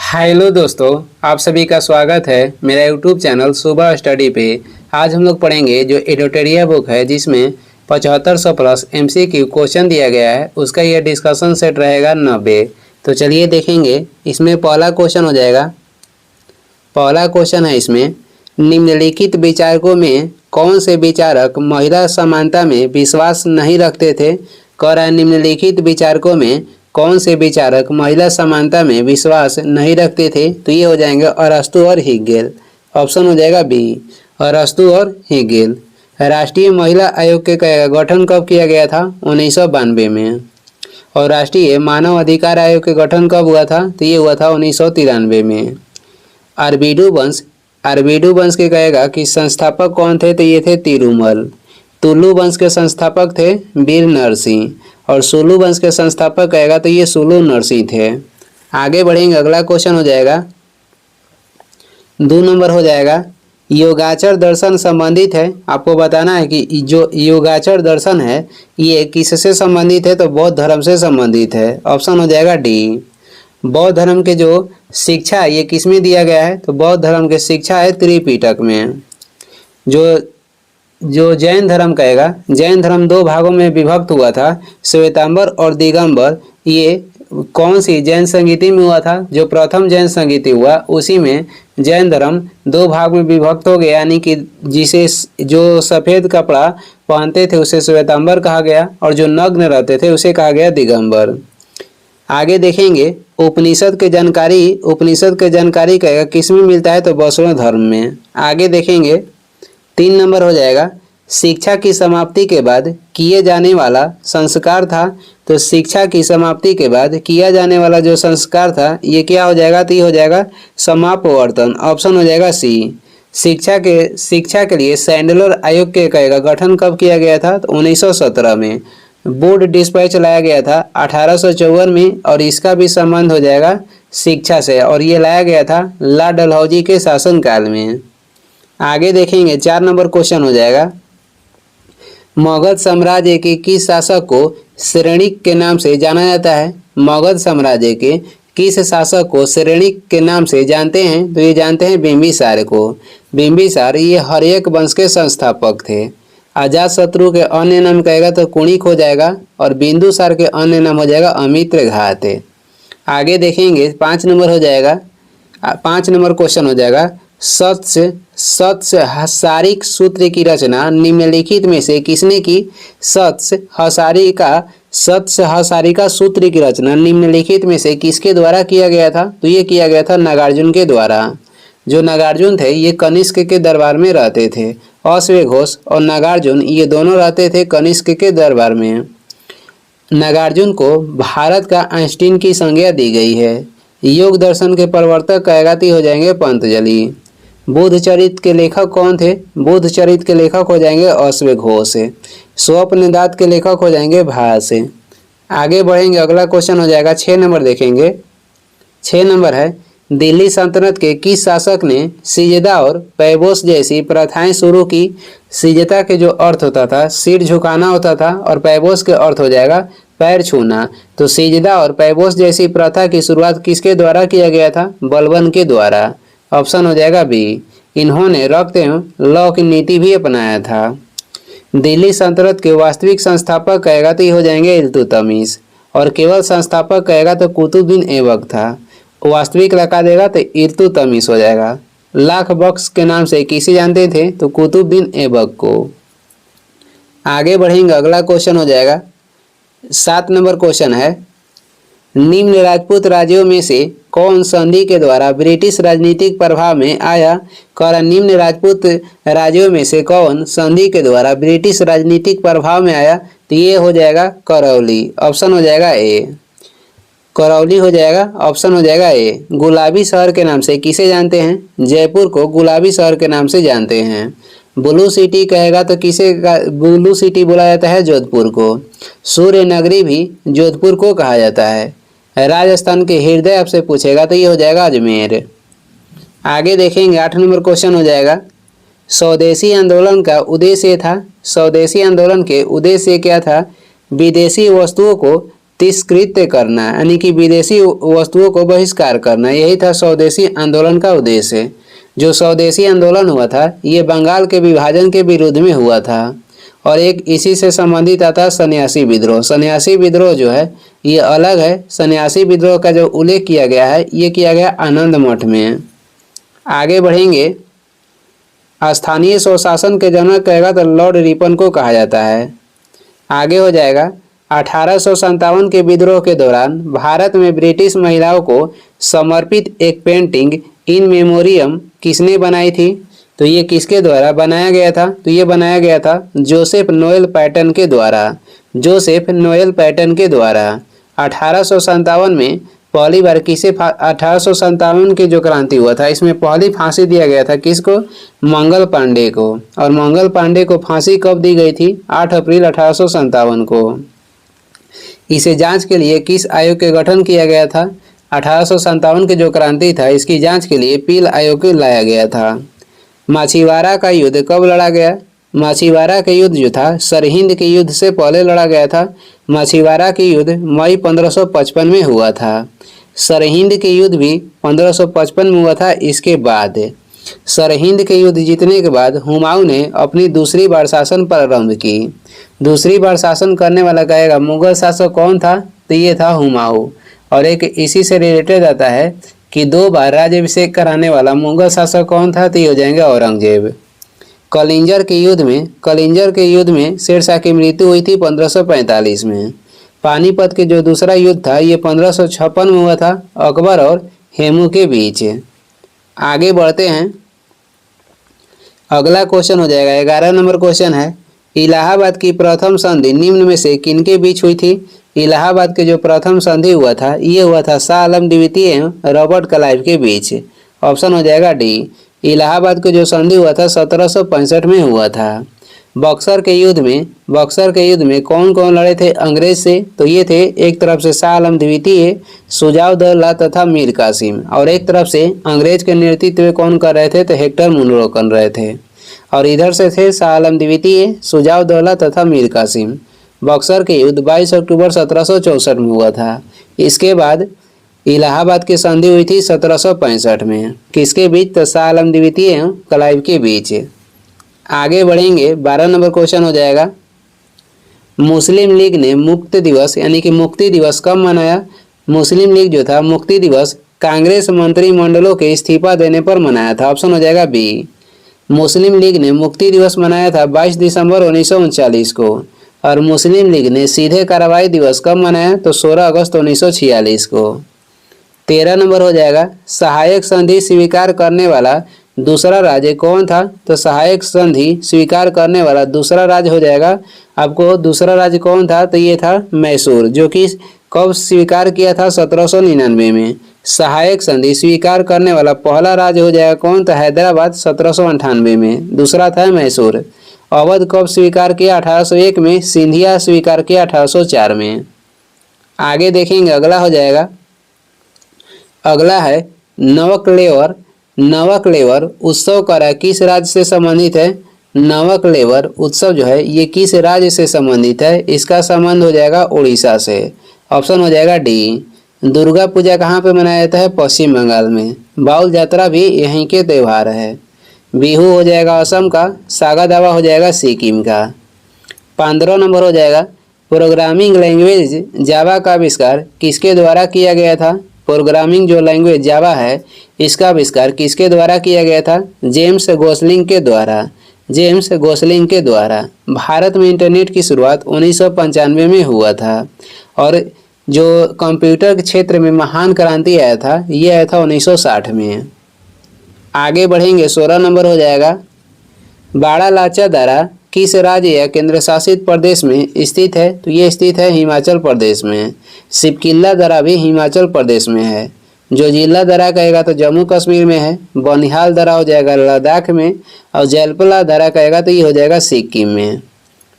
Hello दोस्तों, आप सभी का स्वागत है मेरा यूट्यूब चैनल सुबह स्टडी पे। आज हम लोग पढ़ेंगे जो एडिटोरिया बुक है जिसमें 7500 प्लस एमसीक्यू क्वेश्चन दिया गया है, उसका यह डिस्कशन सेट रहेगा 90। तो चलिए देखेंगे। इसमें पहला क्वेश्चन हो जाएगा। पहला क्वेश्चन है इसमें, निम्नलिखित विचारकों में कौन से विचारक महिला समानता में विश्वास नहीं रखते थे। कह रहा है निम्नलिखित विचारकों में कौन से विचारक महिला समानता में विश्वास नहीं रखते थे। तो ये हो जाएंगे अरस्तु और हेगेल। ऑप्शन हो जाएगा बी, अरस्तु और हेगेल। राष्ट्रीय महिला आयोग के गठन कब किया गया था? 1992 में। और राष्ट्रीय मानव अधिकार आयोग के गठन कब हुआ था? तो ये हुआ था 1993 में। आरबीडू वंश के कहेगा कि संस्थापक कौन थे? तो ये थे तिरुमल। तुलु वंश के संस्थापक थे वीर नरसिंह। और सुलु वंश के संस्थापक कहेगा तो ये सुलु नरसिंह थे। आगे बढ़ेंगे, अगला क्वेश्चन हो जाएगा 2 नंबर हो जाएगा, योगाचर दर्शन संबंधित है। आपको बताना है कि जो योगाचर दर्शन है ये किससे संबंधित है? तो बौद्ध धर्म से संबंधित है। ऑप्शन हो जाएगा डी। बौद्ध धर्म के जो शिक्षा ये किस में दिया गया है? तो बौद्ध धर्म के शिक्षा है त्रिपिटक में। जो जैन धर्म कहेगा, जैन धर्म 2 भागों में विभक्त हुआ था, श्वेतांबर और दिगंबर। ये कौन सी जैन संगीति में हुआ था? जो प्रथम जैन संगीति हुआ उसी में जैन धर्म 2 भाग में विभक्त हो गया, यानी कि जिसे जो सफ़ेद कपड़ा पहनते थे उसे श्वेतांबर कहा गया और जो नग्न रहते थे उसे कहा गया दिगंबर। आगे देखेंगे, उपनिषद के जानकारी कहेगा किस में मिलता है? तो वैष्णव धर्म में। आगे देखेंगे 3 नंबर हो जाएगा, शिक्षा की समाप्ति के बाद किए जाने वाला संस्कार था। तो शिक्षा की समाप्ति के बाद किया जाने वाला जो संस्कार था ये क्या हो जाएगा? तो ये हो जाएगा समापवर्तन। ऑप्शन हो जाएगा सी। शिक्षा के लिए सैंडलर आयोग के कहेगा गठन कब किया गया था? तो 1917 में। बोर्ड डिस्पैच लाया गया था 1854 में और इसका भी संबंध हो जाएगा शिक्षा से, और ये लाया गया था ला डलहौजी के शासनकाल में। आगे देखेंगे 4 नंबर क्वेश्चन हो जाएगा, मगध साम्राज्य के किस शासक को श्रेणिक के नाम से जाना जाता है? मगध साम्राज्य के किस शासक को श्रेणिक के नाम से जानते हैं? तो ये जानते हैं बिंबिसार को। बिंबिसार ये हर्यक वंश के संस्थापक थे। अजातशत्रु के अन्य नाम कहेगा तो कुणिक हो जाएगा और बिंदुसार के अन्य नाम हो जाएगा अमित्रघात। आगे देखेंगे 5 नंबर हो जाएगा। 5 नंबर क्वेश्चन हो जाएगा, सत्स्य हसारिक सूत्र की रचना निम्नलिखित में से किसने की? सत्स्य हसारिका सूत्र की रचना निम्नलिखित में से किसके द्वारा किया गया था? तो ये किया गया था नागार्जुन के द्वारा। जो नागार्जुन थे ये कनिष्क के दरबार में रहते थे। अश्वघोष और नागार्जुन ये दोनों रहते थे कनिष्क के दरबार में। नागार्जुन को भारत का आइंस्टीन की संज्ञा दी गई है। योग दर्शन के प्रवर्तक कहलाती हो जाएंगे पतंजलि। बुद्ध चरित्र के लेखक कौन थे? बुद्ध चरित्र के लेखक हो जाएंगे अश्वघोष। स्वप्नदात के लेखक हो जाएंगे भास। आगे बढ़ेंगे, अगला क्वेश्चन हो जाएगा 6 नंबर देखेंगे। 6 नंबर है, दिल्ली सल्तनत के किस शासक ने सिजदा और पैबोस जैसी प्रथाएं शुरू की? सिजदा के जो अर्थ होता था सिर झुकाना होता था और पैबोस के अर्थ हो जाएगा पैर छूना। तो सिजदा और पैबोस जैसी प्रथा की शुरुआत किसके द्वारा किया गया था? बलबन के द्वारा। ऑप्शन हो जाएगा बी। इन्होंने रक्त एवं लौ की नीति भी अपनाया था। दिल्ली सल्तनत के वास्तविक संस्थापक कहेगा तो ये हो जाएंगे इल्तुतमिश, और केवल संस्थापक कहेगा तो कुतुबुद्दीन ऐबक था। वास्तविक लगा देगा तो इल्तुतमिश हो जाएगा। लाख बख्श के नाम से किसे जानते थे? तो कुतुबुद्दीन ऐबक को। आगे बढ़ेंगे, अगला क्वेश्चन हो जाएगा 7 नंबर क्वेश्चन है, निम्न राजपूत राज्यों में से कौन संधि के द्वारा ब्रिटिश राजनीतिक प्रभाव में आया? कह निम्न राजपूत राज्यों में से कौन संधि के द्वारा ब्रिटिश राजनीतिक प्रभाव में आया? तो ये हो जाएगा करौली। ऑप्शन हो जाएगा ए, करौली हो जाएगा। ऑप्शन हो जाएगा ए। गुलाबी शहर के नाम से किसे जानते हैं? जयपुर को गुलाबी शहर के नाम से जानते हैं। ब्लू सिटी कहेगा तो किसे ब्लू सिटी बोला जाता है? जोधपुर को। सूर्य नगरी भी जोधपुर को कहा जाता है। राजस्थान के हृदय आपसे पूछेगा तो ये हो जाएगा अजमेर। आगे देखेंगे 8 नंबर क्वेश्चन हो जाएगा, स्वदेशी आंदोलन का उद्देश्य था। स्वदेशी आंदोलन के उद्देश्य क्या था? विदेशी वस्तुओं को तिरस्कृत करना यानी कि विदेशी वस्तुओं को बहिष्कार करना, यही था स्वदेशी आंदोलन का उद्देश्य। जो स्वदेशी आंदोलन हुआ था ये बंगाल के विभाजन के विरोध में हुआ था। और एक इसी से संबंधित आता है सन्यासी विद्रोह। सन्यासी विद्रोह जो है ये अलग है। सन्यासी विद्रोह का जो उल्लेख किया गया है ये किया गया आनंद मठ में। आगे बढ़ेंगे, स्थानीय स्वशासन के जनक कहेगा तो लॉर्ड रिपन को कहा जाता है। आगे हो जाएगा 1857 के विद्रोह के दौरान भारत में ब्रिटिश महिलाओं को समर्पित एक पेंटिंग इन मेमोरियम किसने बनाई थी? तो ये किसके द्वारा बनाया गया था? तो ये बनाया गया था जोसेफ नोएल पैटर्न के द्वारा। जोसेफ नोएल पैटर्न के द्वारा 1857 में पहली बार किसे 1857 की जो क्रांति हुआ था इसमें पहली फांसी दिया गया था किसको? मंगल पांडे को। और मंगल पांडे को फांसी कब दी गई थी? 8 अप्रैल 1857 को। इसे जांच के लिए किस आयोग के गठन किया गया था? 1857 की जो क्रांति था इसकी जांच के लिए पील आयोग को लाया गया था। माछीवाड़ा का युद्ध कब लड़ा गया? माछीवाड़ा के युद्ध जो था सरहिंद के युद्ध से पहले लड़ा गया था। माछीवाड़ा के युद्ध मई 1555 में हुआ था। सरहिंद के युद्ध भी 1555 में हुआ था। इसके बाद सरहिंद के युद्ध जीतने के बाद हुमायूं ने अपनी दूसरी बार शासन प्रारंभ की। दूसरी बार शासन करने वाला कहेगा मुगल शासक कौन था? तो ये था हुमायूं। और एक इसी से रिलेटेड आता है कि 2 बार राज्याभिषेक कराने वाला मुगल शासक कौन था? तो ये हो जाएंगे औरंगजेब। कलिंजर के युद्ध में शेरशाह की मृत्यु हुई थी 1545 में। पानीपत के जो दूसरा युद्ध था ये 1556 में हुआ था अकबर और हेमू के बीच। आगे बढ़ते हैं, अगला क्वेश्चन हो जाएगा 11 नंबर क्वेश्चन है, इलाहाबाद की प्रथम संधि निम्न में से किनके बीच हुई थी? इलाहाबाद के जो प्रथम संधि हुआ था ये हुआ था शाह आलम द्वितीय एवं रॉबर्ट क्लाइव के बीच। ऑप्शन हो जाएगा डी। इलाहाबाद के जो संधि हुआ था 1765 में हुआ था। बक्सर के युद्ध में कौन कौन लड़े थे अंग्रेज से? तो ये थे एक तरफ से शाह आलम द्वितीय, सुजाउद्दौला तथा मीर कासिम, और एक तरफ से अंग्रेज के नेतृत्व में कौन कर रहे थे? तो हेक्टर मुनरो कर रहे थे। और इधर से थे शाह आलम द्वितीय, सुजाउद्दौला तथा मीर कासिम। बक्सर के युद्ध 22 अक्टूबर 1764 में हुआ था। इसके बाद इलाहाबाद की संधि हुई थी 1765 में। किसके बीच? तो शाह आलम द्वितीय एवं क्लाइव के बीच। आगे बढ़ेंगे, 12 नंबर क्वेश्चन हो जाएगा, मुस्लिम लीग ने मुक्ति दिवस यानी कि मुक्ति दिवस कब मनाया? मुस्लिम लीग जो था मुक्ति दिवस कांग्रेस मंत्रिमंडलों के इस्तीफा देने पर मनाया था। ऑप्शन हो जाएगा बी। मुस्लिम लीग ने मुक्ति दिवस मनाया था 22 दिसंबर 1939 को। और मुस्लिम लीग ने सीधे कार्रवाई दिवस कब मनाया? तो 16 अगस्त 1946 को। 13 नंबर हो जाएगा, सहायक संधि स्वीकार करने वाला दूसरा राज्य कौन था? तो सहायक संधि स्वीकार करने वाला दूसरा राज्य हो जाएगा आपको, दूसरा राज्य कौन था? तो ये था मैसूर, जो कि कब स्वीकार किया था? 1799 में। सहायक संधि स्वीकार करने वाला पहला राज्य हो जाएगा कौन? तो हैदराबाद 1798 में, दूसरा था मैसूर। अवध कब स्वीकार किया? 1801 में। सिंधिया स्वीकार किया 1804 में। आगे देखेंगे, अगला हो जाएगा, अगला है नवकलेवर उत्सव का किस राज्य से संबंधित है? नवकलेवर उत्सव जो है ये किस राज्य से संबंधित है? इसका संबंध हो जाएगा उड़ीसा से। ऑप्शन हो जाएगा डी। दुर्गा पूजा कहाँ पे मनाया जाता है? पश्चिम बंगाल में। बाउल यात्रा भी यहीं के त्यौहार है। बिहू हो जाएगा असम का, सागा दावा हो जाएगा सिक्किम का। 15 नंबर हो जाएगा, प्रोग्रामिंग लैंग्वेज जावा का आविष्कार किसके द्वारा किया गया था? प्रोग्रामिंग जो लैंग्वेज जावा है इसका आविष्कार किसके द्वारा किया गया था? जेम्स गोसलिंग के द्वारा। भारत में इंटरनेट की शुरुआत 1995 में हुआ था। और जो कंप्यूटर के क्षेत्र में महान क्रांति आया था ये आया था 1960 में। आगे बढ़ेंगे, 16 नंबर हो जाएगा, बाड़ा लाचा दर्रा किस राज्य या केंद्र शासित प्रदेश में स्थित है? तो ये स्थित है हिमाचल प्रदेश में। सिपकिल्ला दर्रा भी हिमाचल प्रदेश में है। जो जिला दर्रा कहेगा तो जम्मू कश्मीर में है। बनिहाल दर्रा हो जाएगा लद्दाख में। और जलपला दर्रा कहेगा तो ये हो जाएगा सिक्किम में।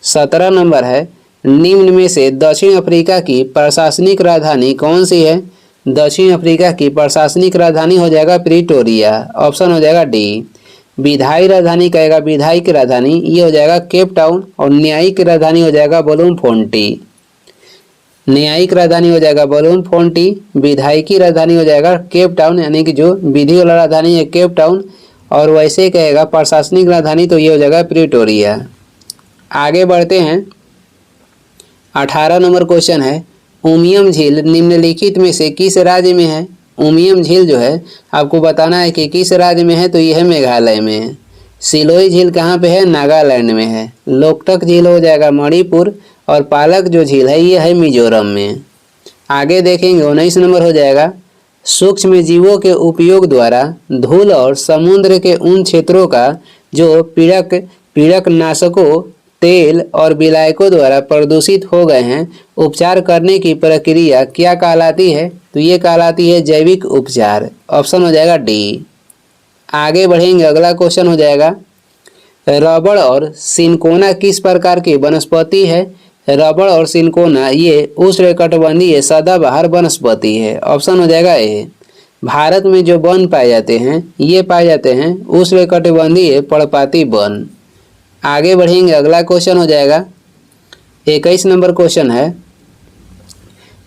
17 नंबर है, निम्न में से दक्षिण अफ्रीका की प्रशासनिक राजधानी कौन सी है? दक्षिण अफ्रीका की प्रशासनिक राजधानी हो जाएगा प्रिटोरिया। ऑप्शन हो जाएगा डी। विधायी राजधानी कहेगा, विधायी की राजधानी ये हो जाएगा केप टाउन। और न्यायिक राजधानी हो जाएगा ब्लूमफोंटेन। न्यायिक राजधानी हो जाएगा बलून फोंटी, विधायिकी राजधानी हो जाएगा केप टाउन, यानी कि जो विधि वाला राजधानी है केप टाउन, और वैसे कहेगा प्रशासनिक राजधानी तो ये हो जाएगा प्रिटोरिया। आगे बढ़ते हैं, 18 नंबर क्वेश्चन है, उमियम झील निम्नलिखित में से किस राज्य में है? उमियम झील जो है आपको बताना है कि किस राज्य में है, तो यह है मेघालय में है। सिलोई झील कहाँ पे है? नागालैंड में है। लोकटक झील हो जाएगा मणिपुर, और पालक जो झील है ये है मिजोरम में। आगे देखेंगे 19 नंबर हो जाएगा, सूक्ष्म जीवों के उपयोग द्वारा धूल और समुद्र के उन क्षेत्रों का जो पीड़कनाशकों, तेल और विलायकों द्वारा प्रदूषित हो गए हैं, उपचार करने की प्रक्रिया क्या कहलाती है? तो ये कहलाती है जैविक उपचार। ऑप्शन हो जाएगा डी। आगे बढ़ेंगे, अगला क्वेश्चन हो जाएगा, रबड़ और सिनकोना किस प्रकार की वनस्पति है? रबड़ और सिनकोना ये उष्णकटिबंधीय सदाबहार वनस्पति है। ऑप्शन हो जाएगा ए। भारत में जो वन पाए जाते हैं ये पाए जाते हैं उष्णकटिबंधीय पर्णपाती वन। आगे बढ़ेंगे, अगला क्वेश्चन हो जाएगा 21 नंबर क्वेश्चन है,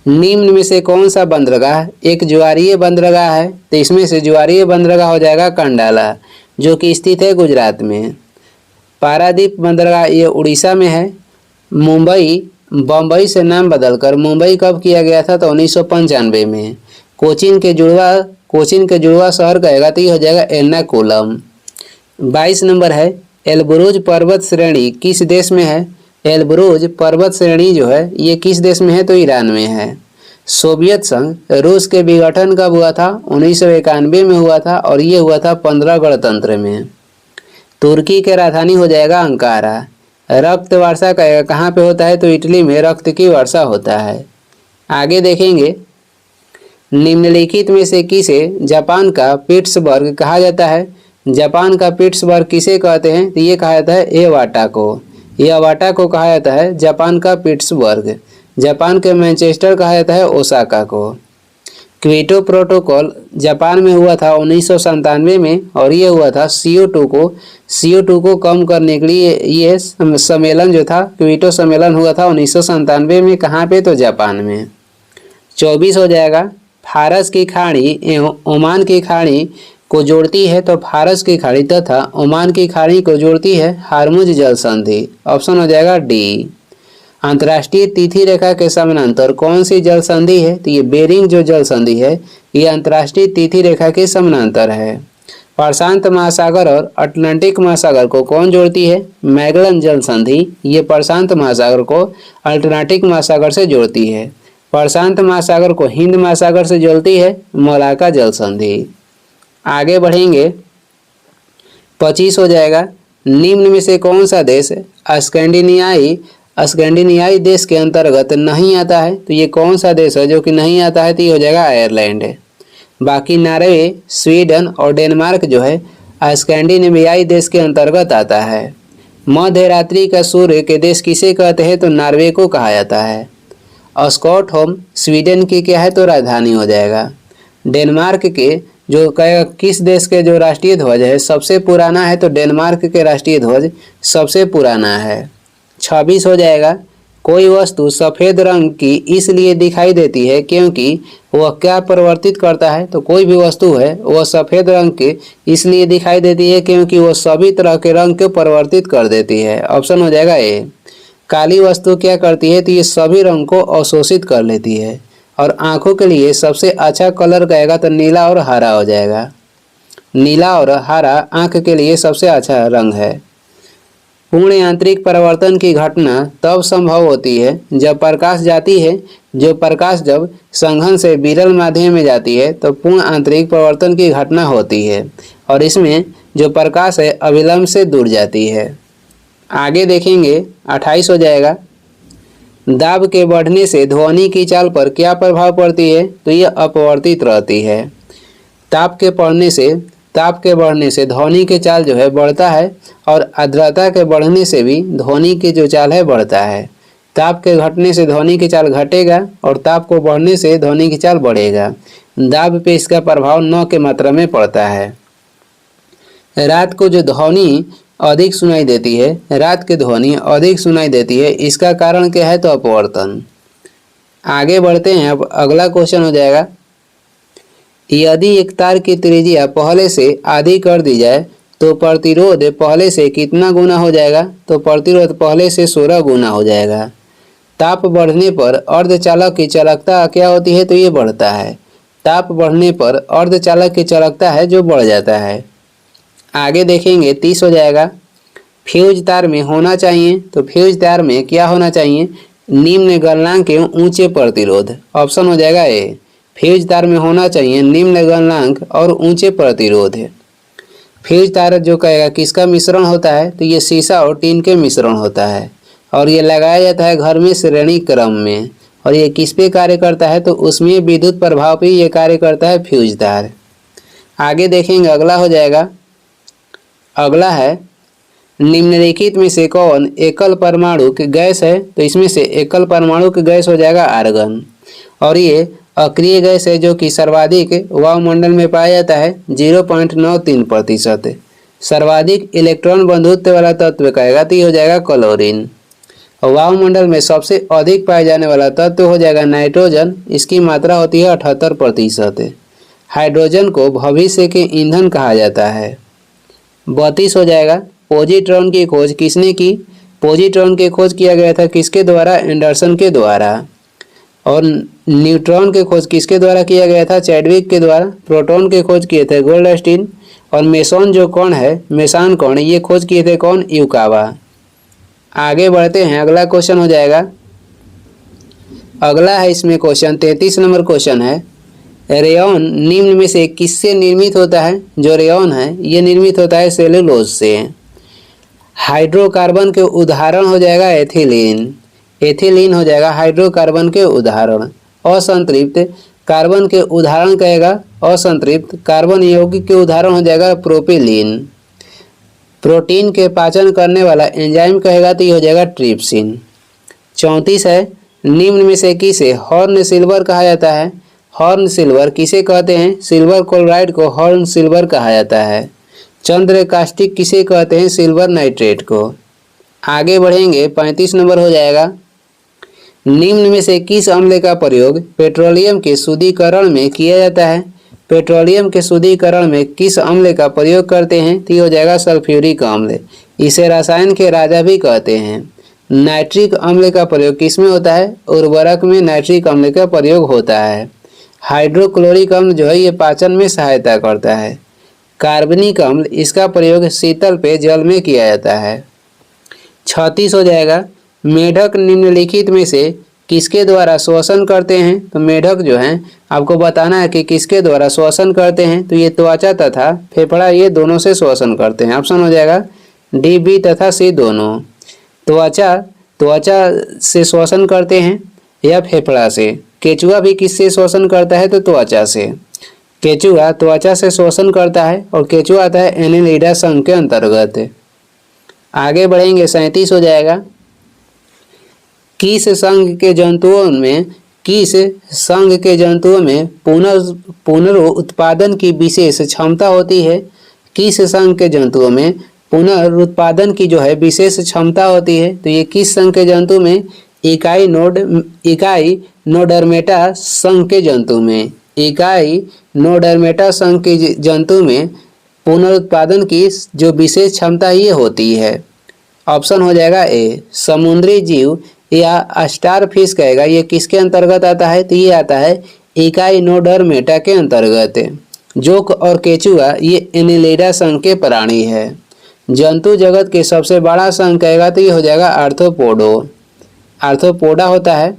निम्न में से कौन सा बंदरगाह एक ज्वारीय बंदरगाह है? तो इसमें से ज्वारीय बंदरगाह हो जाएगा कंडाला, जो कि स्थित है गुजरात में। पारादीप बंदरगाह ये उड़ीसा में है। मुंबई बम्बई से नाम बदलकर मुंबई कब किया गया था? तो 1995 में। कोचीन के जुड़वा शहर कहेगा तो ये हो जाएगा एर्नाकुलम। 22 नंबर है, एल्ब्रुज पर्वत श्रेणी किस देश में है? एल्ब्रुज पर्वत श्रेणी जो है ये किस देश में है? तो ईरान में है। सोवियत संघ रूस के विघटन कब हुआ था? 1991 में हुआ था, और ये हुआ था 15 गणतंत्र में। तुर्की के राजधानी हो जाएगा अंकारा। रक्त वर्षा कहाँ पे होता है? तो इटली में रक्त की वर्षा होता है। आगे देखेंगे, निम्नलिखित में से किसे जापान का पिट्सबर्ग कहा जाता है? जापान का पिट्सबर्ग किसे कहते हैं? तो ये कहा जाता है एवाटा को। एवाटा को कहा जाता है जापान का पिट्सबर्ग। जापान के मैनचेस्टर कहा जाता है ओसाका को। क्योटो प्रोटोकॉल जापान में हुआ था 1997 में, और ये हुआ था CO2 को कम करने के लिए। ये सम्मेलन जो था क्योटो सम्मेलन हुआ था 1997 में। कहाँ पे? तो जापान में। 24 हो जाएगा, फारस की खाड़ी एवं ओमान की खाड़ी को जोड़ती है, तो फारस की खाड़ी तथा ओमान की खाड़ी को जोड़ती है हार्मुज जल संधि। ऑप्शन हो जाएगा डी। अंतर्राष्ट्रीय तिथि रेखा के समानांतर कौन सी जल संधि है? तो ये बेरिंग जो जल संधि है ये अंतर्राष्ट्रीय तिथि रेखा के समानांतर है। प्रशांत महासागर और अटलांटिक महासागर को कौन जोड़ती है? मैगलन जल संधि ये प्रशांत महासागर को अटलांटिक महासागर से जोड़ती है। प्रशांत महासागर को हिंद महासागर से जोड़ती है मलाक्का जल संधि। आगे बढ़ेंगे, 25 हो जाएगा, निम्न में से कौन सा देश स्कैंडिनेवियाई देश के अंतर्गत नहीं आता है? तो ये कौन सा देश है जो कि नहीं आता है? तो ये हो जाएगा आयरलैंड। बाकी नॉर्वे, स्वीडन और डेनमार्क जो है स्कैंडिनेवियाई देश के अंतर्गत आता है। मध्य रात्रि का सूर्य के देश किसे कहते हैं? तो नॉर्वे को कहा जाता है। स्टॉकहोम स्वीडन की क्या है? तो राजधानी हो जाएगा। डेनमार्क के जो कहेगा किस देश के जो राष्ट्रीय ध्वज है सबसे पुराना है? तो डेनमार्क के राष्ट्रीय ध्वज सबसे पुराना है। 26 हो जाएगा, कोई वस्तु सफ़ेद रंग की इसलिए दिखाई देती है क्योंकि वह क्या परिवर्तित करता है? तो कोई भी वस्तु है वह सफ़ेद रंग की इसलिए दिखाई देती है क्योंकि वह सभी तरह के रंग को परिवर्तित कर देती है। ऑप्शन हो जाएगा ए। काली वस्तु क्या करती है? तो ये सभी रंग को अवशोषित कर लेती है। और आँखों के लिए सबसे अच्छा कलर कहेगा तो नीला और हरा हो जाएगा। नीला और हरा आँख के लिए सबसे अच्छा रंग है। पूर्ण यांत्रिक परिवर्तन की घटना तब संभव होती है जब प्रकाश जाती है। जब संघनन से विरल माध्यम में जाती है तो पूर्ण आंतरिक परिवर्तन की घटना होती है, और इसमें जो प्रकाश है अविलंब से दूर जाती है। आगे देखेंगे, 28 हो जाएगा, दाब के बढ़ने से ध्वनि की चाल पर क्या प्रभाव पड़ती है? तो यह अपवर्तित रहती है। ताप के बढ़ने से ध्वनि की चाल जो है बढ़ता है, और आर्द्रता के बढ़ने से भी ध्वनि की जो चाल है बढ़ता है। ताप के घटने से ध्वनि की चाल घटेगा, और ताप को बढ़ने से ध्वनि की चाल बढ़ेगा। दाब पे इसका प्रभाव 9 के मात्रा में पड़ता है। रात को जो ध्वनि अधिक सुनाई देती है, इसका कारण क्या है? तो अपवर्तन। आगे बढ़ते हैं। अब अगला क्वेश्चन हो जाएगा, यदि एक तार की त्रिज्या पहले से आधी कर दी जाए तो प्रतिरोध पहले से कितना गुना हो जाएगा? तो प्रतिरोध पहले से 16 गुना हो जाएगा। ताप बढ़ने पर अर्धचालक की चालकता क्या होती है? तो ये बढ़ता है। ताप बढ़ने पर अर्धचालक की चालकता है जो बढ़ जाता है। आगे देखेंगे 30 हो जाएगा, फ्यूज तार में होना चाहिए। तो फ्यूज तार में क्या होना चाहिए? निम्न गलनांक एवं ऊंचे प्रतिरोध। ऑप्शन हो जाएगा ए। फ्यूज तार में होना चाहिए निम्न गलनांक और ऊंचे प्रतिरोध है। फ्यूज तार जो कहेगा किसका मिश्रण होता है? तो ये सीसा और टीन के मिश्रण होता है और ये लगाया जाता है घर में श्रेणी क्रम में। और ये किस पे कार्य करता है? तो उसमें विद्युत प्रभाव पे ये कार्य करता है फ्यूज तार। आगे देखेंगे, अगला हो जाएगा, अगला है निम्नलिखित में से कौन एकल परमाणु की गैस है? तो इसमें से एकल परमाणु की गैस हो जाएगा आर्गन। और ये अक्रिय गैस है जो कि सर्वाधिक वायुमंडल में पाया जाता है 0.93%। सर्वाधिक इलेक्ट्रॉन बंधुत्व वाला तत्व कहेगा तो ये हो जाएगा क्लोरीन। वायुमंडल में सबसे अधिक पाए जाने वाला तत्व हो जाएगा नाइट्रोजन, इसकी मात्रा होती है 78%। हाइड्रोजन को भविष्य के ईंधन कहा जाता है। 32 हो जाएगा, पॉजिट्रॉन की खोज किसने की? पॉजिट्रॉन की खोज किया गया था किसके द्वारा? एंडरसन के द्वारा। और न्यूट्रॉन की खोज किसके द्वारा किया गया था? चैडविक के द्वारा। प्रोटॉन की खोज किए थे गोल्डस्टीन। और मेसॉन जो कौन है, मेसान कौन, ये खोज किए थे कौन? युकावा। आगे बढ़ते हैं, अगला क्वेश्चन हो जाएगा, अगला है इसमें क्वेश्चन 33 नंबर क्वेश्चन है, रेयॉन निम्न में से किससे निर्मित होता है? जो रेयॉन है ये निर्मित होता है सेलुलोज से। हाइड्रोकार्बन के उदाहरण हो जाएगा एथिलीन। एथिलीन हो जाएगा हाइड्रोकार्बन के उदाहरण। असंतृप्त कार्बन के उदाहरण कहेगा असंतृप्त कार्बन यौगिक के उदाहरण हो जाएगा प्रोपिलीन। प्रोटीन के पाचन करने वाला एंजाइम कहेगा तो ये हो जाएगा ट्रिप्सिन। 34 है, निम्न में से किसे हॉर्न सिल्वर कहा जाता है? हॉर्न सिल्वर किसे कहते हैं? सिल्वर क्लोराइड को हॉर्न सिल्वर कहा जाता है। चंद्र कास्टिक किसे कहते हैं? सिल्वर नाइट्रेट को। आगे बढ़ेंगे, 35 नंबर हो जाएगा, निम्न में से किस अम्ल का प्रयोग पेट्रोलियम के शुद्धिकरण में किया जाता है? पेट्रोलियम के शुद्धिकरण में किस अम्ल का प्रयोग करते हैं? तो ये हो जाएगा सल्फ्यूरिक अम्ल। इसे रसायन के राजा भी कहते हैं। नाइट्रिक अम्ल का प्रयोग किस में होता है? उर्वरक में नाइट्रिक अम्ल का प्रयोग होता है। हाइड्रोक्लोरिक अम्ल जो है ये पाचन में सहायता करता है। कार्बनिक अम्ल इसका प्रयोग शीतल पेय जल में किया जाता है। 36 हो जाएगा, मेढक निम्नलिखित में से किसके द्वारा श्वसन करते हैं? तो मेढक जो है आपको बताना है कि किसके द्वारा श्वसन करते हैं। तो ये त्वचा तथा फेफड़ा ये दोनों से श्वसन करते हैं। ऑप्शन हो जाएगा डी, बी तथा सी दोनों। त्वचा से श्वसन करते हैं या फेफड़ा से। केचुआ भी किससे श्वसन करता है? तो त्वचा से। केचुआ त्वचा से श्वसन करता है और केचुआ आता है एनेलिडा संघ के अंतर्गत। आगे बढ़ेंगे, 37 हो जाएगा, किस संघ के जंतुओं में पुनरुत्पादन की विशेष क्षमता होती है? किस संघ के जंतुओं में पुनरुत्पादन की जो है विशेष क्षमता होती है? तो ये किस संघ के जंतु में? इकाइनोडर्मेटा संघ के जंतु में। इकाइनोडर्मेटा संघ के जंतु में पुनरुत्पादन की जो विशेष क्षमता ये होती है। ऑप्शन हो जाएगा ए। समुद्री जीव या स्टार फिश कहेगा ये किसके अंतर्गत आता है? तो ये आता है इकाइनोडर्मेटा के अंतर्गत। जोक और केचुआ ये एनेलिडा संघ के प्राणी है। जंतु जगत के सबसे बड़ा संघ कहेगा तो ये हो जाएगा आर्थ्रोपोडो। आर्थ्रोपोडा होता है।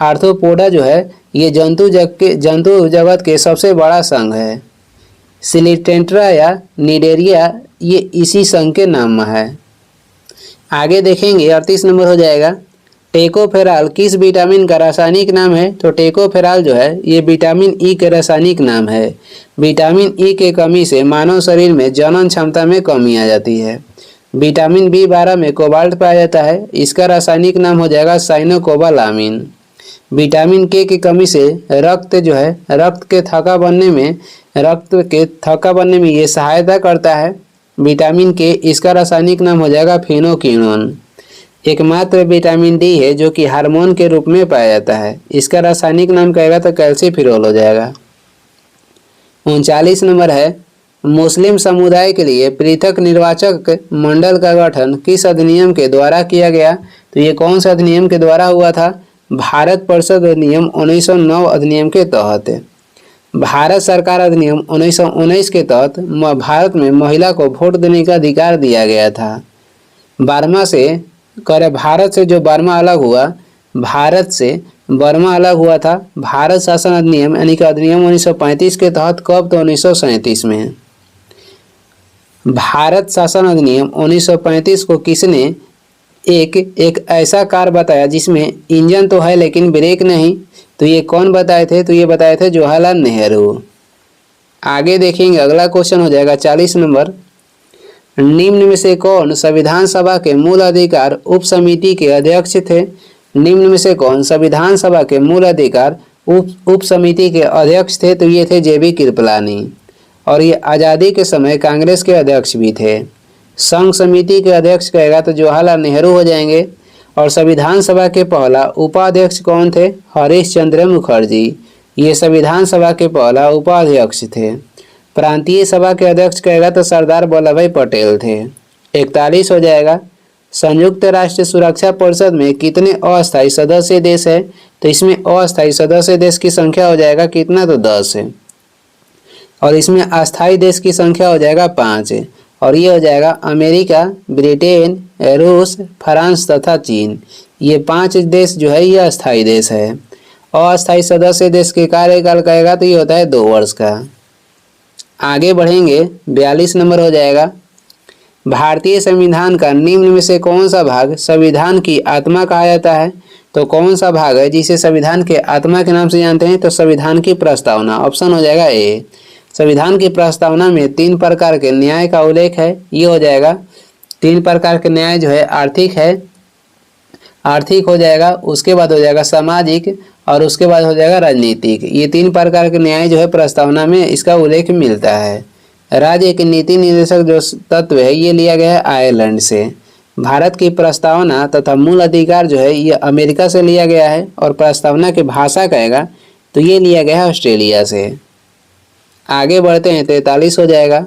आर्थ्रोपोडा जो है ये जंतु जगत के सबसे बड़ा संघ है। सिलिटेंट्रा या निडेरिया ये इसी संघ के नाम में है। आगे देखेंगे, 38 नंबर हो जाएगा, टेकोफेराल किस विटामिन का रासायनिक नाम है? तो टेकोफेराल जो है ये विटामिन ई के रासायनिक नाम है। विटामिन ई के कमी से मानव शरीर में जनन क्षमता में कमी आ जाती है। विटामिन बी12 में कोबाल्ट पाया जाता है, इसका रासायनिक नाम हो जाएगा साइनोकोबालामिन। विटामिन के की कमी से रक्त जो है रक्त के थक्का बनने में ये सहायता करता है। विटामिन के इसका रासायनिक नाम हो जाएगा फिनोकिनोन। एकमात्र विटामिन डी है जो कि हार्मोन के रूप में पाया जाता है। इसका रासायनिक नाम कहेगा तो कैल्सीफिरोल हो जाएगा। 39 नंबर है, मुस्लिम समुदाय के लिए पृथक निर्वाचक मंडल का गठन किस अधिनियम के द्वारा किया गया? तो ये कौन सा अधिनियम के द्वारा हुआ था? भारत परिषद अधिनियम 1909 अधिनियम के तहत। भारत सरकार अधिनियम 1919 के तहत भारत में महिला को वोट देने का अधिकार दिया गया था। बर्मा से भारत से जो बर्मा अलग हुआ, भारत से बर्मा अलग हुआ था। भारत शासन अधिनियम यानी कि अधिनियम 1935 के तहत कब? तो 1937 में। भारत शासन अधिनियम 1935 को किसने एक ऐसा कार बताया जिसमें इंजन तो है लेकिन ब्रेक नहीं? तो ये कौन बताए थे? तो ये बताए थे जवाहरलाल नेहरू। आगे देखेंगे, अगला क्वेश्चन हो जाएगा 40 नंबर। निम्न में से कौन संविधान सभा के मूल अधिकार उप समिति के अध्यक्ष थे? निम्न में से कौन संविधान सभा के मूल अधिकार उप समिति के अध्यक्ष थे? तो ये थे जेबी कृपलानी, और ये आज़ादी के समय कांग्रेस के अध्यक्ष भी थे। संघ समिति के अध्यक्ष कहेगा तो जवाहरलाल नेहरू हो जाएंगे। और संविधान सभा के पहला उपाध्यक्ष कौन थे? हरीश चंद्र मुखर्जी, ये संविधान सभा के पहला उपाध्यक्ष थे। प्रांतीय सभा के अध्यक्ष कहेगा तो सरदार वल्लभ भाई पटेल थे। 41 हो जाएगा, संयुक्त राष्ट्र सुरक्षा परिषद में कितने अस्थायी सदस्य देश है? तो इसमें अस्थायी सदस्य देश की संख्या हो जाएगा कितना? तो 10 है। और इसमें अस्थायी देश की संख्या हो जाएगा 5 है। और ये हो जाएगा अमेरिका, ब्रिटेन, रूस, फ्रांस तथा चीन। ये 5 देश जो है ये अस्थायी देश है। अस्थायी सदस्य देश के कार्यकाल कहेगा तो ये होता है 2 वर्ष का। आगे बढ़ेंगे, 42 नंबर हो जाएगा। भारतीय संविधान का निम्न में से कौन सा भाग संविधान की आत्मा कहा जाता है? तो कौन सा भाग है जिसे संविधान के आत्मा के नाम से जानते हैं? तो संविधान की प्रस्तावना, ऑप्शन हो जाएगा ए। संविधान की प्रस्तावना में 3 प्रकार के न्याय का उल्लेख है। ये हो जाएगा 3 प्रकार के न्याय जो है आर्थिक हो जाएगा, उसके बाद हो जाएगा सामाजिक, और उसके बाद हो जाएगा राजनीतिक। ये 3 प्रकार के न्याय जो है प्रस्तावना में इसका उल्लेख मिलता है। राज्य के नीति निर्देशक जो तत्व है ये लिया गया है आयरलैंड से। भारत की प्रस्तावना तथा मूल अधिकार जो है ये अमेरिका से लिया गया है। और प्रस्तावना की भाषा कहेगा तो ये लिया गया है ऑस्ट्रेलिया से। आगे बढ़ते हैं, 43 हो जाएगा।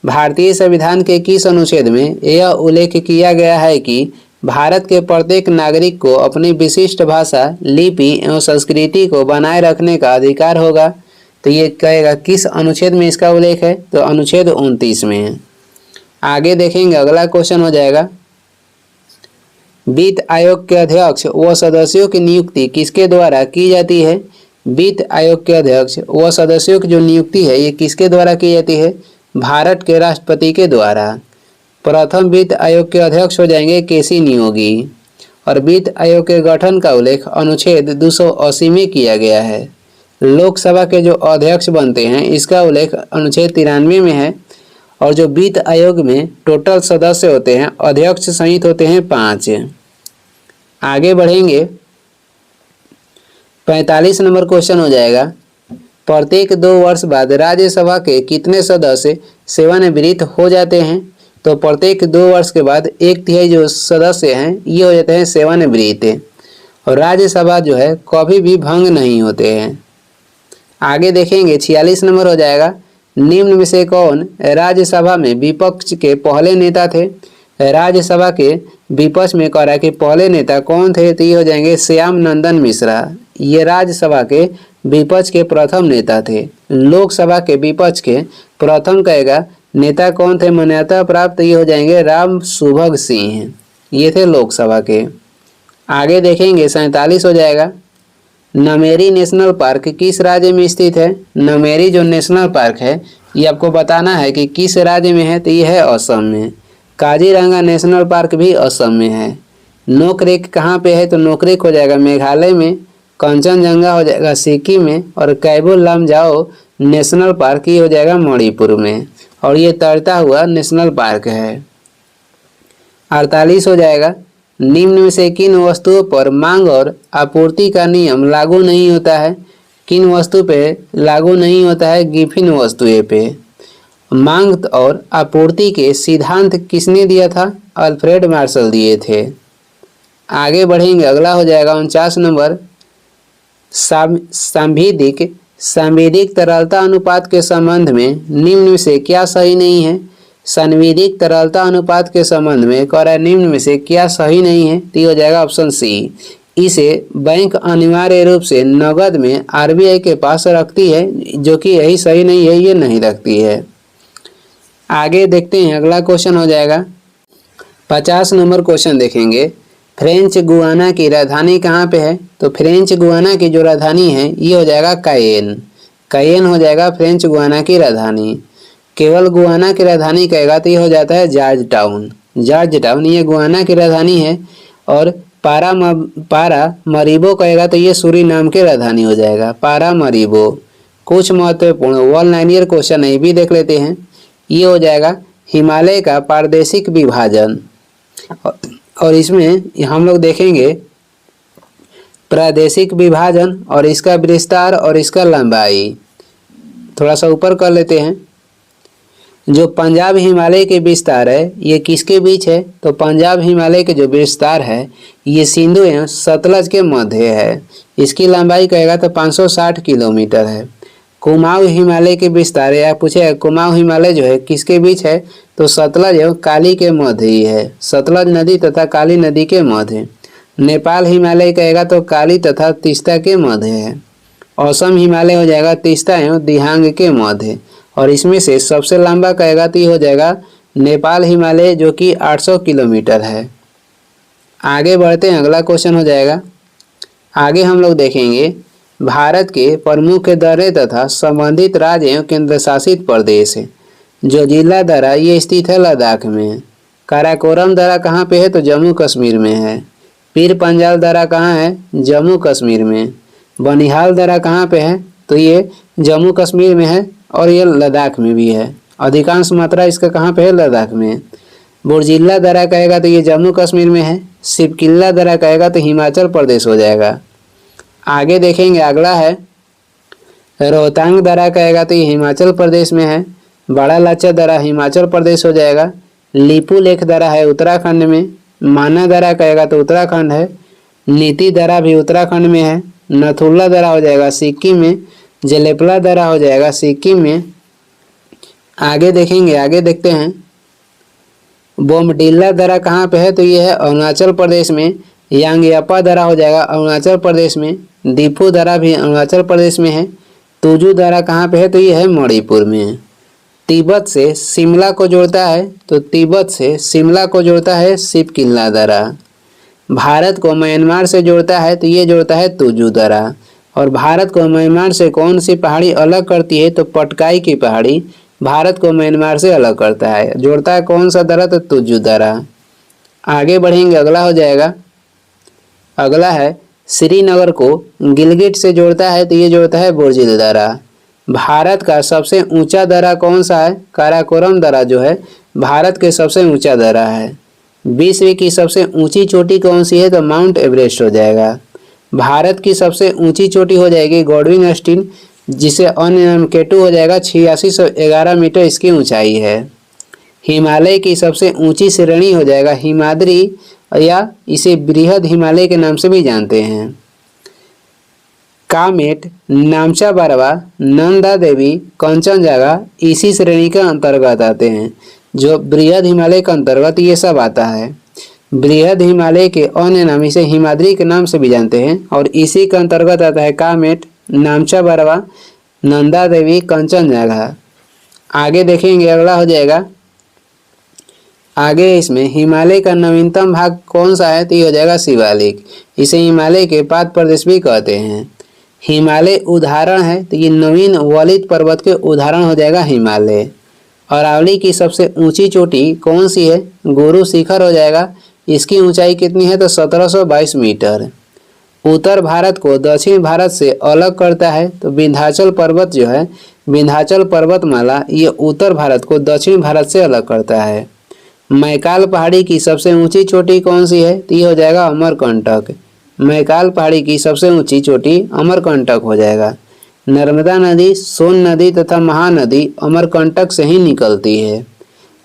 भारतीय संविधान के किस अनुच्छेद में यह उल्लेख किया गया है कि भारत के प्रत्येक नागरिक को अपनी विशिष्ट भाषा, लिपि एवं संस्कृति को बनाए रखने का अधिकार होगा? तो ये कहेगा किस अनुच्छेद में इसका उल्लेख है? तो अनुच्छेद 29 में है। आगे देखेंगे, अगला क्वेश्चन हो जाएगा, वित्त आयोग के अध्यक्ष व सदस्यों की नियुक्ति किसके द्वारा की जाती है? वित्त आयोग के अध्यक्ष व सदस्यों की जो नियुक्ति है ये किसके द्वारा की जाती है? भारत के राष्ट्रपति के द्वारा। प्रथम वित्त आयोग के अध्यक्ष हो जाएंगे केसी नियोगी। और वित्त आयोग के गठन का उल्लेख अनुच्छेद 280 में किया गया है। लोकसभा के जो अध्यक्ष बनते हैं इसका उल्लेख अनुच्छेद 93 में है। और जो वित्त आयोग में टोटल सदस्य होते हैं, अध्यक्ष सहित होते हैं 5। आगे बढ़ेंगे, 45 नंबर क्वेश्चन हो जाएगा, प्रत्येक 2 वर्ष बाद राज्यसभा के कितने सदस्य सेवानिवृत्त हो जाते हैं? तो प्रत्येक 2 वर्ष के बाद 1/3 जो सदस्य हैं ये हो जाते हैं सेवानिवृत्त। और राज्यसभा जो है कभी भी भंग नहीं होते हैं। आगे देखेंगे, 46 नंबर हो जाएगा, निम्न में से कौन राज्यसभा में विपक्ष के पहले नेता थे? राज्यसभा के विपक्ष में कह रहा है कि पहले नेता कौन थे? तो ये हो जाएंगे श्याम नंदन मिश्रा। ये राज्यसभा के विपक्ष के प्रथम नेता थे। लोकसभा के विपक्ष के प्रथम कहेगा नेता कौन थे मान्यता प्राप्त? तो ये हो जाएंगे राम सुभग सिंह, ये थे लोकसभा के। आगे देखेंगे, 47 हो जाएगा, नमेरी नेशनल पार्क किस राज्य में स्थित है? नमेरी जो नेशनल पार्क है ये आपको बताना है कि किस राज्य में है। तो ये है असम में। काजीरंगा नेशनल पार्क भी असम में है। नोकरेक कहाँ पे है? तो नोकरेक हो जाएगा मेघालय में। कंचनजंगा हो जाएगा सिक्किम में। और कैबुल लामजाओ नेशनल पार्क ये हो जाएगा मणिपुर में। और ये तैरता हुआ नेशनल पार्क है। 48 हो जाएगा, निम्न में से किन वस्तुओं पर मांग और आपूर्ति का नियम लागू नहीं होता है? किन वस्तु पे लागू नहीं होता है? गिफिन वस्तुएं पे। मांग और आपूर्ति के सिद्धांत किसने दिया था? अल्फ्रेड मार्शल दिए थे। आगे बढ़ेंगे, अगला हो जाएगा 49 नंबर, सांविधिक सांविधिक तरलता अनुपात के संबंध में निम्न में से क्या सही नहीं है। सांविधिक तरलता अनुपात के संबंध में कह रहा है निम्न में से क्या सही नहीं है, तो ये हो जाएगा ऑप्शन सी। इसे बैंक अनिवार्य रूप से नगद में आरबीआई के पास रखती है, जो कि यही सही नहीं है, ये नहीं रखती है। आगे देखते हैं, अगला क्वेश्चन हो जाएगा 50 नंबर क्वेश्चन देखेंगे। फ्रेंच गुयाना की राजधानी कहाँ पे है, तो फ्रेंच गुयाना की जो राजधानी है ये हो जाएगा कायेन। कायेन हो जाएगा फ्रेंच गुयाना की राजधानी। केवल गुयाना की राजधानी कहेगा तो ये हो जाता है जॉर्ज टाउन। जॉर्ज टाउन ये गुयाना की राजधानी है। और पारामरीबो कहेगा तो ये सूरीनाम की राजधानी हो जाएगा, पारामरीबो। कुछ महत्वपूर्ण वन लाइनियर क्वेश्चन ये भी देख लेते हैं। ये हो जाएगा हिमालय का प्रादेशिक विभाजन, और इसमें हम लोग देखेंगे प्रादेशिक विभाजन और इसका विस्तार और इसका लंबाई। थोड़ा सा ऊपर कर लेते हैं। जो पंजाब हिमालय के विस्तार है ये किसके बीच है, तो पंजाब हिमालय के जो विस्तार है ये सिंधु एवं सतलज के मध्य है। इसकी लंबाई कहेगा तो 560 किलोमीटर है। कुमाऊं हिमालय के विस्तार या पूछे कुमाऊं हिमालय जो है किसके बीच है, तो सतलज एवं काली के मध्य ही है, सतलज नदी तथा काली नदी के मध्य। नेपाल हिमालय कहेगा तो काली तथा तीस्ता के मध्य है। असम हिमालय हो जाएगा तीस्ता एवं दिहांग के मध्य। और इसमें से सबसे लंबा कहेगा तो ये हो जाएगा नेपाल हिमालय, जो कि 800 किलोमीटर है। आगे बढ़ते हैं, अगला क्वेश्चन हो जाएगा। आगे हम लोग देखेंगे भारत के प्रमुख दर्रे तथा संबंधित राज्य एवं केंद्र शासित प्रदेश है। जो जिला दर्रा ये स्थित है लद्दाख में। काराकोरम दर्रा कहाँ पे है, तो जम्मू कश्मीर में है। पीर पंजाल दर्रा कहाँ है, जम्मू कश्मीर में। बनिहाल दर्रा कहाँ पे है, तो ये जम्मू कश्मीर में है और ये लद्दाख में भी है। अधिकांश मात्रा इसका कहाँ पे है, लद्दाख में। बुर्जिल्ला दर्रा कहेगा तो ये जम्मू कश्मीर में है। सिपकिल्ला दर्रा कहेगा तो हिमाचल प्रदेश हो जाएगा। आगे देखेंगे, अगला है रोहतांग दर्रा कहेगा तो ये हिमाचल प्रदेश में है। बड़ा लाचा दर्रा हिमाचल प्रदेश हो जाएगा। लिपू लेख दर्रा है उत्तराखंड में। माना दर्रा कहेगा तो उत्तराखंड है। नीति दर्रा भी उत्तराखंड में है। नथुला दर्रा हो जाएगा सिक्किम में। जलेपला दर्रा हो जाएगा सिक्किम में। आगे देखेंगे, आगे देखते हैं बोमडिल्ला दर्रा कहाँ पे है, तो ये है अरुणाचल प्रदेश में। यांगयापा दर्रा हो जाएगा अरुणाचल प्रदेश में। दीफू दर्रा भी अरुणाचल प्रदेश में है। तुजू दर्रा कहाँ पे है, तो ये है मणिपुर में। तिब्बत से शिमला को जोड़ता है, तो तिब्बत से शिमला को जोड़ता है सिपकिल्ला दर्रा। भारत को म्यांमार से जोड़ता है, तो ये जोड़ता है तुजू दर्रा। और भारत को म्यांमार से कौन सी पहाड़ी अलग करती है, तो पटकाई की पहाड़ी भारत को म्यांमार से अलग करता है। जोड़ता है कौन सा दर्रा, तो तुजू दर्रा। आगे बढ़ेंगे, अगला हो जाएगा, अगला है श्रीनगर को गिलगिट से जोड़ता है, तो ये जोड़ता है बोर्जिल दर्रा। भारत का सबसे ऊंचा दर्रा कौन सा है, काराकोरम दर्रा जो है भारत के सबसे ऊंचा दर्रा है। विश्व की सबसे ऊंची चोटी कौन सी है, तो माउंट एवरेस्ट हो जाएगा। भारत की सबसे ऊंची चोटी हो जाएगी गॉडविन अस्टीन, जिसे अन्य नाम केटू हो जाएगा। 8611 मीटर इसकी ऊंचाई है। हिमालय की सबसे ऊंची श्रेणी हो जाएगा हिमाद्री, या इसे बृहद हिमालय के नाम से भी जानते हैं। कामेट, नामचा बरवा, नंदा देवी, कंचनजंगा इसी श्रेणी के अंतर्गत आते हैं। जो बृहद हिमालय के अंतर्गत ये सब आता है। बृहद हिमालय के अन्य नाम इसे हिमाद्री के नाम से भी जानते हैं, और इसी के अंतर्गत आता है कामेट, नामचा बरवा, नंदा देवी, कंचनजंगा। आगे देखेंगे, अगला हो जाएगा, आगे इसमें हिमालय का नवीनतम भाग कौन सा है, तो ये हो जाएगा शिवालिक। इसे हिमालय के पाद प्रदेश भी कहते हैं। हिमालय उदाहरण है, तो ये नवीन वलित पर्वत के उदाहरण हो जाएगा हिमालय। अरावली की सबसे ऊंची चोटी कौन सी है, गुरु शिखर हो जाएगा। इसकी ऊंचाई कितनी है, तो 1722 मीटर। उत्तर भारत को दक्षिण भारत से अलग करता है, तो विंध्याचल पर्वत जो है, विंध्याचल पर्वतमाला ये उत्तर भारत को दक्षिण भारत से अलग करता है। मैकाल पहाड़ी की सबसे ऊंची चोटी कौन सी है, तो ये हो जाएगा अमरकंटक। मैकाल पहाड़ी की सबसे ऊंची चोटी अमरकंटक हो जाएगा। नर्मदा नदी, सोन नदी तथा महानदी अमरकंटक से ही निकलती है।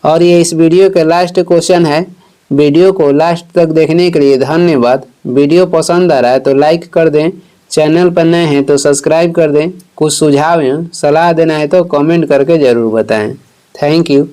और ये इस वीडियो के लास्ट क्वेश्चन है वीडियो को लास्ट तक देखने के लिए धन्यवाद। वीडियो पसंद आ रहा है तो लाइक कर दें, चैनल पर नए हैं तो सब्सक्राइब कर दें। कुछ सुझाव या सलाह देना है तो कमेंट करके ज़रूर बताएं। Thank you.